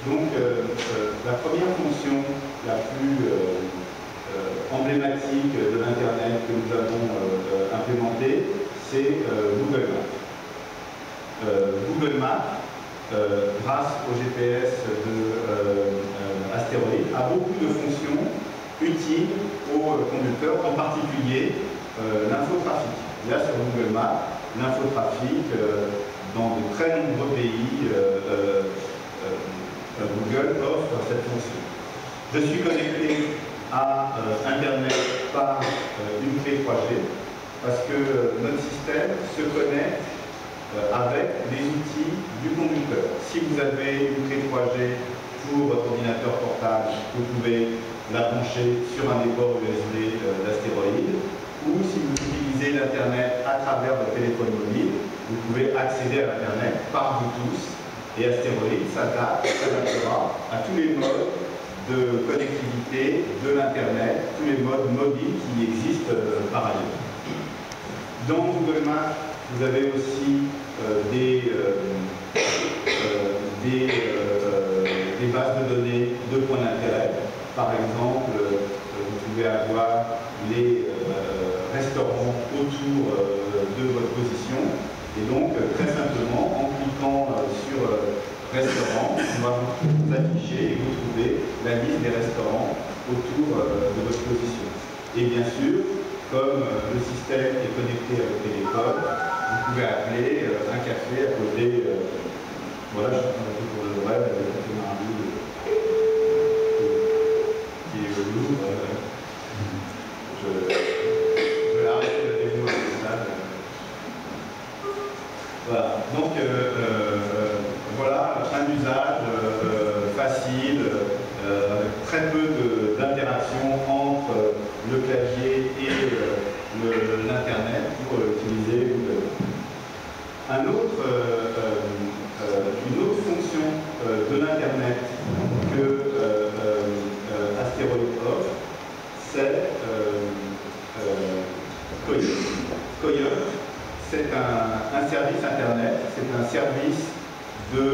Donc, la première fonction la plus emblématique de l'Internet que nous avons implémentée, c'est Google Maps. Google Maps, grâce au GPS de Astéroïde, a beaucoup de fonctions utiles aux conducteurs, en particulier l'infotrafic. Il y a sur Google Maps l'infotrafic dans de très nombreux pays. Google offre cette fonction. Je suis connecté à Internet par une clé 3G parce que notre système se connecte avec les outils du conducteur. Si vous avez une clé 3G pour votre ordinateur portable, vous pouvez la brancher sur un des ports USB d'Astéroïde, ou si vous utilisez l'Internet à travers votre téléphone mobile, vous pouvez accéder à l'Internet par Bluetooth. Et Astéroïde s'adaptera à tous les modes de connectivité de l'Internet, tous les modes mobiles qui existent par ailleurs. Dans Google Maps, vous avez aussi des bases de données de points d'intérêt. Par exemple, vous pouvez avoir les restaurants autour de votre position. Et donc, très simplement, en cliquant sur restaurant, on va vous afficher et vous trouver la liste des restaurants autour de votre position. Et bien sûr, comme le système est connecté avec téléphone, vous pouvez appeler un café à côté. Voilà, je suis un peu pour le rêve, avec le café Marabou qui est au Louvre. Je vais arrêter la démo avec ça. Voilà, donc voilà un usage facile, avec très peu d'interaction entre le clavier et l'Internet pour utiliser Google. Une autre fonction de l'Internet que Astéroïde offre, c'est Coyote. Coyote, c'est un service Internet, c'est un service de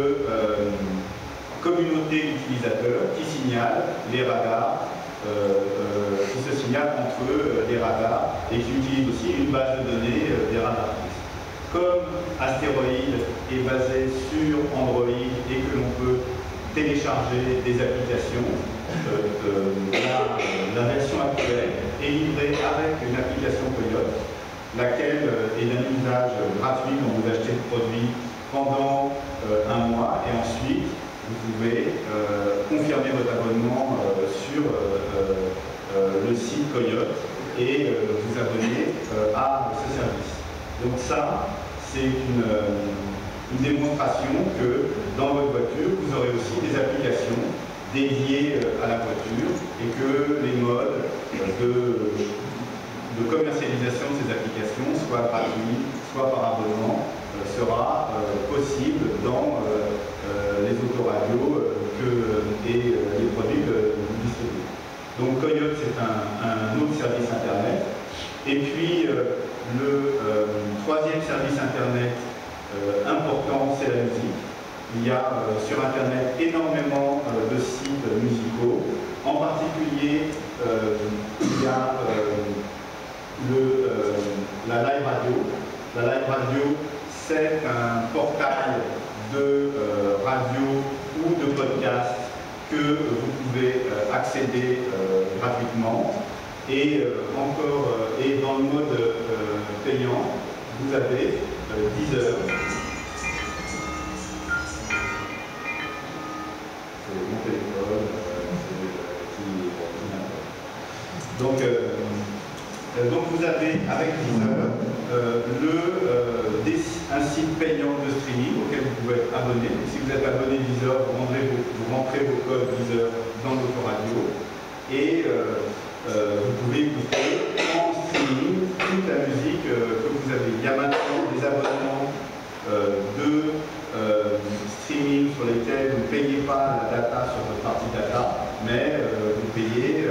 communauté d'utilisateurs qui signale les radars, qui se signalent entre eux les radars et qui utilise aussi une base de données des radars. Comme Astéroïde est basé sur Android et que l'on peut télécharger des applications, la version actuelle est livrée avec une application Coyote, laquelle est d'un usage gratuit quand vous achetez le produit pendant un mois, et ensuite vous pouvez confirmer votre abonnement sur le site Coyote et vous abonner à ce service. Donc ça, c'est une démonstration que dans votre voiture, vous aurez aussi des applications dédiées à la voiture et que les modes de commercialisation de ces applications, soit gratuits, soit par abonnement, sera possible dans les autoradios et les produits que vous distribuez. Donc Coyote, c'est un autre service Internet. Et puis le troisième service Internet important, c'est la musique. Il y a sur Internet énormément de sites musicaux. En particulier, il y a la Live Radio. La Live Radio, c'est un portail de radio ou de podcast que vous pouvez accéder gratuitement. Et et dans le mode payant, vous avez Deezer. C'est mon téléphone donc vous avez avec Deezer un site payant de streaming auquel vous pouvez être abonné. Si vous êtes abonné Deezer, vous rentrez vos codes Deezer dans l'autoradio et vous pouvez écouter en streaming toute la musique que vous avez. Il y a maintenant des abonnements de streaming sur lesquels vous ne payez pas la data sur votre partie data, mais vous payez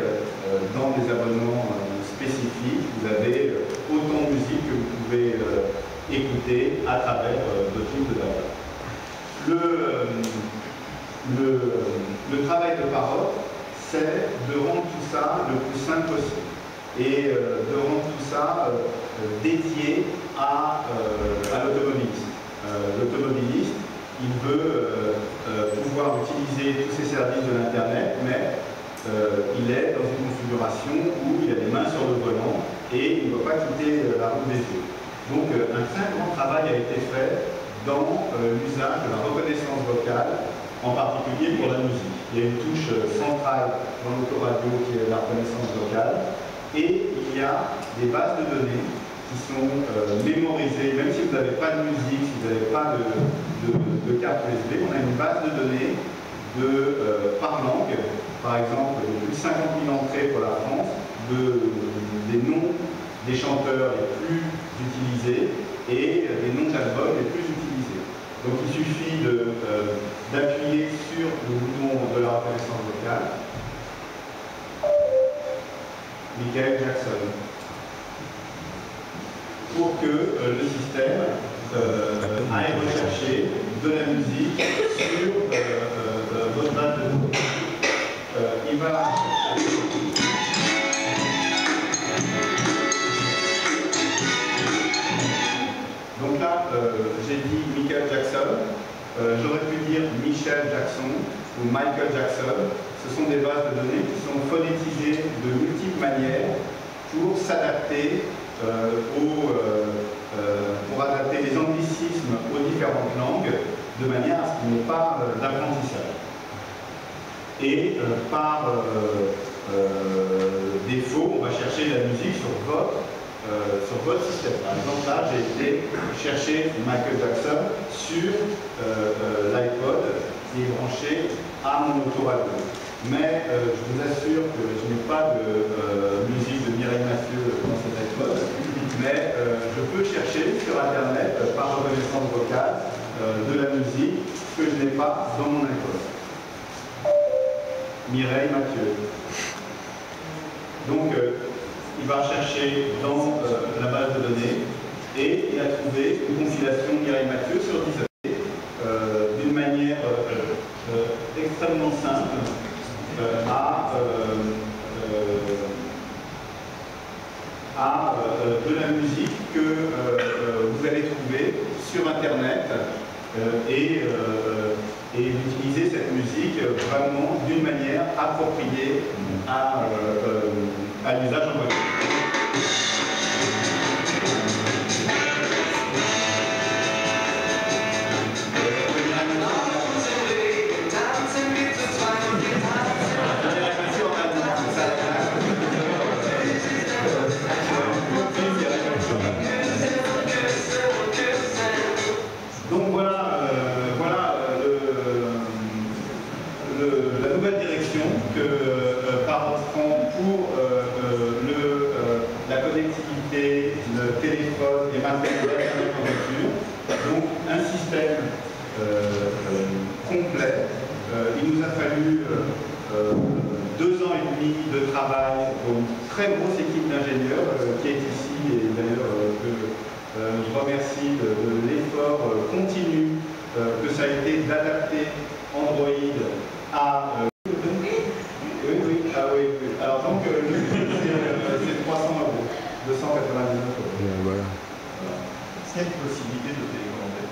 dans des abonnements spécifiques. Vous avez autant de musique que vous pouvez écouter à travers votre type de data. le travail de Parrot, c'est de rendre tout ça le plus simple possible et de rendre tout ça dédié à l'automobiliste. L'automobiliste, il veut pouvoir utiliser tous ces services de l'Internet, mais il est dans une configuration où il a les mains sur le volant et il ne doit pas quitter la route des yeux. Donc un très grand travail a été fait dans l'usage de la reconnaissance vocale, en particulier pour la musique. Il y a une touche centrale dans l'autoradio qui est la reconnaissance vocale, et il y a des bases de données qui sont mémorisées, même si vous n'avez pas de musique, si vous n'avez pas de carte USB, on a une base de données par langue, par exemple, de plus de 50 000 entrées pour la France, des noms des chanteurs les plus utilisés et des noms d'albums les plus utilisés. Donc il suffit d'appuyer sur le bouton de la reconnaissance vocale. Michael Jackson. Pour que le système aille rechercher de la musique sur votre base de données. Il va... Donc là, j'ai dit Michael Jackson, j'aurais pu dire Michel Jackson ou Michael Jackson. Ce sont des bases de données qui sont phonétisées de multiples manières pour s'adapter pour adapter les anglicismes aux différentes langues de manière à ce qu'il n'y ait pas d'apprentissage. Et par défaut, on va chercher la musique sur votre système. Par exemple, là, j'ai été chercher Michael Jackson sur l'iPod qui est branché à mon autoradio. Mais je vous assure que je n'ai pas de musique de Mireille Mathieu dans cet iPod, mais je peux chercher sur Internet par reconnaissance vocale de la musique que je n'ai pas dans mon iPod. Mireille Mathieu. Donc, il va chercher dans la base de données et il a trouvé une compilation Mireille Mathieu sur Deezer d'une manière extrêmement simple à de la musique que vous allez trouver sur Internet et d'utiliser cette musique vraiment d'une manière appropriée à l'usage en voiture. Donc voilà, la nouvelle direction que Parrot prend pour la connectivité, le téléphone et maintenant l'Internet en voiture. Donc un système complet. Il nous a fallu 2 ans et demi de travail pour une très grosse équipe d'ingénieurs qui est ici et d'ailleurs je remercie de l'effort continu que ça a été d'adapter Android à... Oui. Alors donc le prix c'est 300 €, 299 €. Voilà. Est-ce qu'il y a une possibilité de télécommander?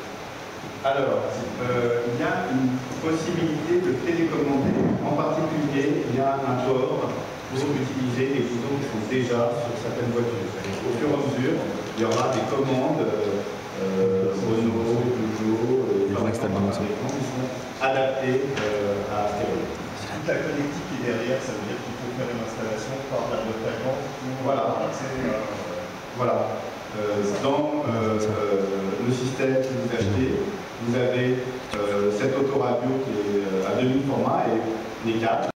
Alors, il y a une possibilité de télécommander. En particulier, il y a un port pour utiliser les boutons qui sont déjà sur certaines voitures. Au fur et à mesure, il y aura des commandes Renault, Peugeot, qui sont adaptées à stéréo. Toute la connectique est derrière, ça veut dire qu'il faut faire une installation par la boîte à gants pour voilà. Voilà. Dans le système que vous achetez, vous avez cette autoradio qui est à demi-format et les câbles.